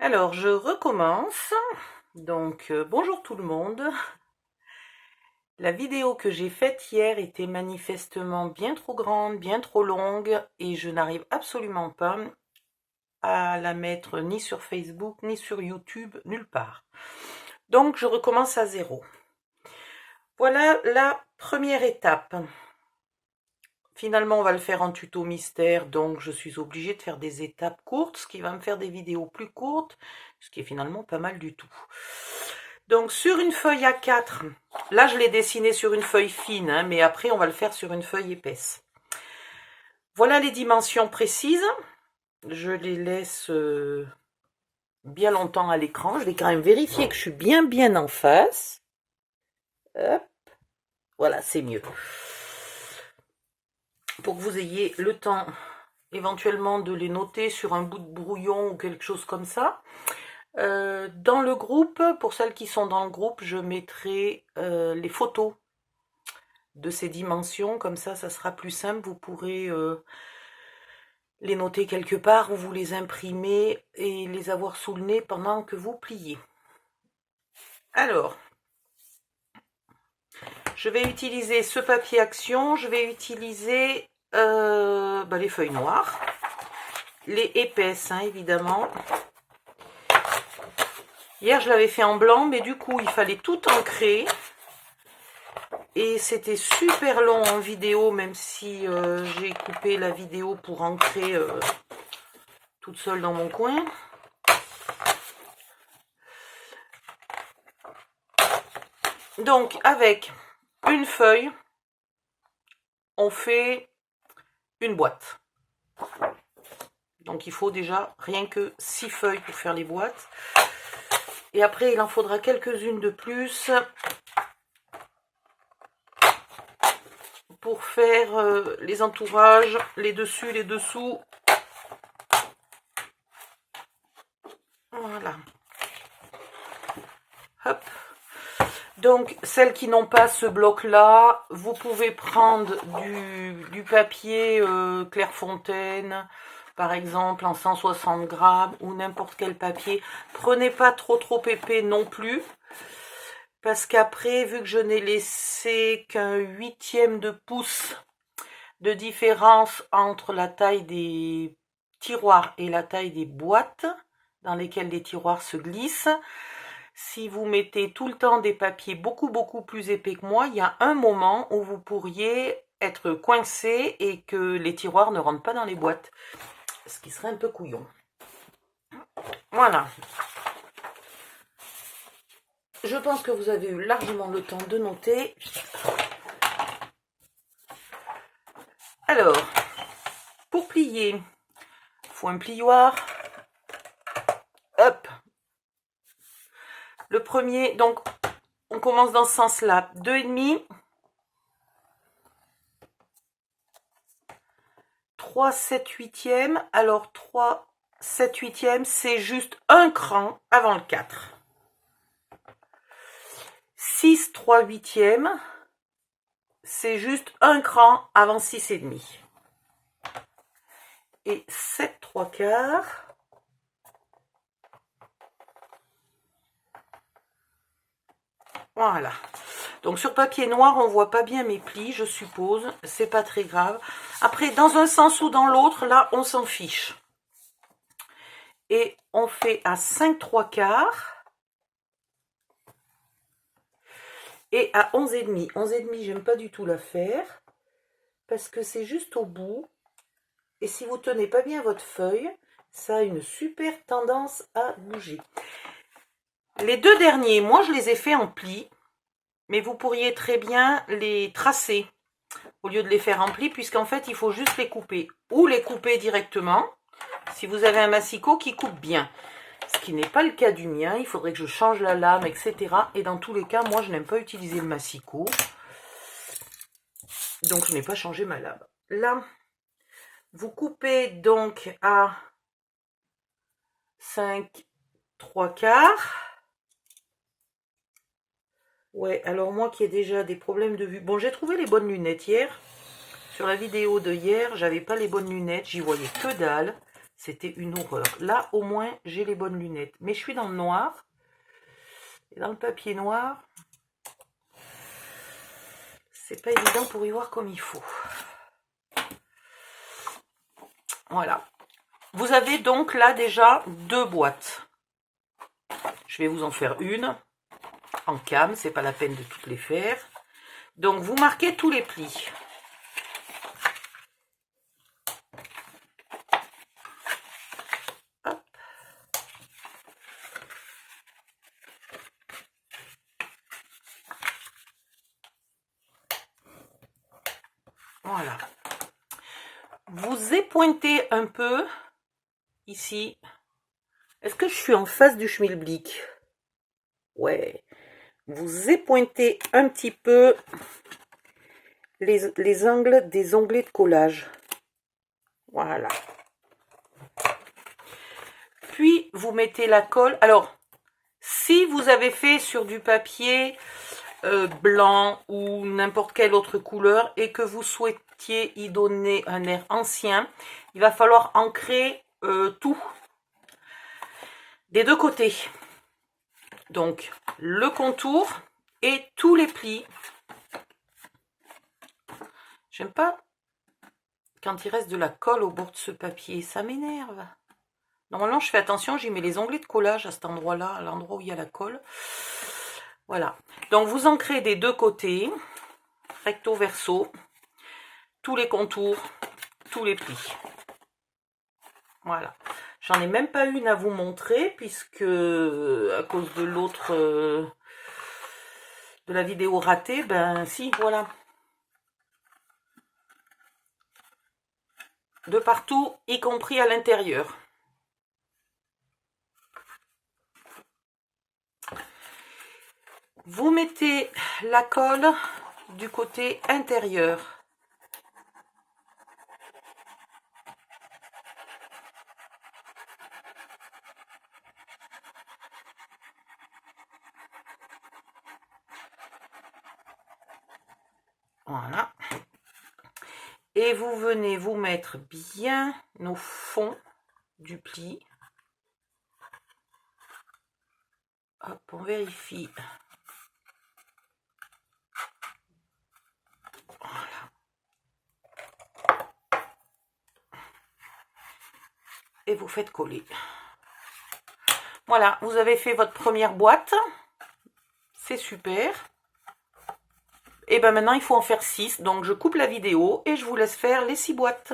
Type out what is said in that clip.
Alors, je recommence. Donc, bonjour tout le monde. La vidéo que j'ai faite hier était manifestement bien trop grande, bien trop longue, et je n'arrive absolument pas à la mettre ni sur Facebook, ni sur YouTube, nulle part. Donc, je recommence à zéro. Voilà la première étape. Finalement, on va le faire en tuto mystère, donc je suis obligée de faire des étapes courtes, ce qui va me faire des vidéos plus courtes, ce qui est finalement pas mal du tout. Donc sur une feuille A4, là je l'ai dessiné sur une feuille fine, hein, mais après on va le faire sur une feuille épaisse. Voilà les dimensions précises, je les laisse bien longtemps à l'écran, je vais quand même vérifier que je suis bien en face. Hop, voilà, c'est mieux. Pour que vous ayez le temps éventuellement de les noter sur un bout de brouillon ou quelque chose comme ça. Dans le groupe, pour celles qui sont dans le groupe, je mettrai les photos de ces dimensions, comme ça sera plus simple, vous pourrez les noter quelque part ou vous les imprimer et les avoir sous le nez pendant que vous pliez. Alors, je vais utiliser ce papier action, je vais utiliser les feuilles noires, les épaisses hein, évidemment. Hier je l'avais fait en blanc, mais du coup il fallait tout ancrer. Et c'était super long en vidéo, même si j'ai coupé la vidéo pour ancrer toute seule dans mon coin. Donc avec une feuille, on fait une boîte. Donc il faut déjà rien que 6 feuilles pour faire les boîtes. Et après il en faudra quelques-unes de plus pour faire les entourages, les dessus, les dessous. Voilà. Hop. Donc, celles qui n'ont pas ce bloc-là, vous pouvez prendre du papier Clairefontaine, par exemple, en 160 grammes, ou n'importe quel papier. Prenez pas trop épais non plus, parce qu'après, vu que je n'ai laissé qu'un 1/8 de pouce de différence entre la taille des tiroirs et la taille des boîtes, dans lesquelles les tiroirs se glissent, si vous mettez tout le temps des papiers beaucoup plus épais que moi, il y a un moment où vous pourriez être coincé et que les tiroirs ne rentrent pas dans les boîtes. Ce qui serait un peu couillon. Voilà. Je pense que vous avez eu largement le temps de noter. Alors, pour plier, il faut un plioir. Hop. Le premier, donc, on commence dans ce sens-là. 2,5. 3, 7, 8e. Alors, 3, 7, 8e, c'est juste un cran avant le 4. 6, 3, 8e, c'est juste un cran avant 6,5. Et 7, 3 quarts. Voilà. Donc sur papier noir, on voit pas bien mes plis, je suppose. C'est pas très grave. Après, dans un sens ou dans l'autre, là, on s'en fiche. Et on fait à 5, 3 quarts. Et à 11,5. 11,5, j'aime pas du tout la faire. Parce que c'est juste au bout. Et si vous tenez pas bien votre feuille, ça a une super tendance à bouger. Les deux derniers, moi je les ai fait en plis, mais vous pourriez très bien les tracer au lieu de les faire en plis, puisqu'en fait il faut juste les couper, ou les couper directement, si vous avez un massicot qui coupe bien, ce qui n'est pas le cas du mien, il faudrait que je change la lame, etc. Et dans tous les cas, moi je n'aime pas utiliser le massicot, donc je n'ai pas changé ma lame. Là, vous coupez donc à 5, 3 quarts. Ouais, alors moi qui ai déjà des problèmes de vue. Bon, j'ai trouvé les bonnes lunettes hier. Sur la vidéo de hier, j'avais pas les bonnes lunettes. J'y voyais que dalle. C'était une horreur. Là, au moins, j'ai les bonnes lunettes. Mais je suis dans le noir. Et dans le papier noir, c'est pas évident pour y voir comme il faut. Voilà. Vous avez donc là déjà 2 boîtes. Je vais vous en faire une en cam, c'est pas la peine de toutes les faire. Donc vous marquez tous les plis. Hop. Voilà. Vous épointez un peu ici. Est-ce que je suis en face du schmilblick? Ouais. Vous épointez un petit peu les angles des onglets de collage. Voilà. Puis, vous mettez la colle. Alors, si vous avez fait sur du papier blanc ou n'importe quelle autre couleur et que vous souhaitiez y donner un air ancien, il va falloir ancrer tout des 2 côtés. Donc, le contour et tous les plis. J'aime pas quand il reste de la colle au bord de ce papier, ça m'énerve. Normalement, je fais attention, j'y mets les onglets de collage à cet endroit-là, à l'endroit où il y a la colle. Voilà. Donc, vous ancrez des 2 côtés, recto verso, tous les contours, tous les plis. Voilà. J'en ai même pas une à vous montrer, puisque à cause de l'autre, de la vidéo ratée, ben si, voilà. De partout, y compris à l'intérieur. Vous mettez la colle du côté intérieur. Voilà. Et vous venez vous mettre bien au fond du pli. Hop, on vérifie. Voilà. Et vous faites coller. Voilà, vous avez fait votre première boîte. C'est super. Et ben maintenant, il faut en faire 6. Donc, je coupe la vidéo et je vous laisse faire les 6 boîtes.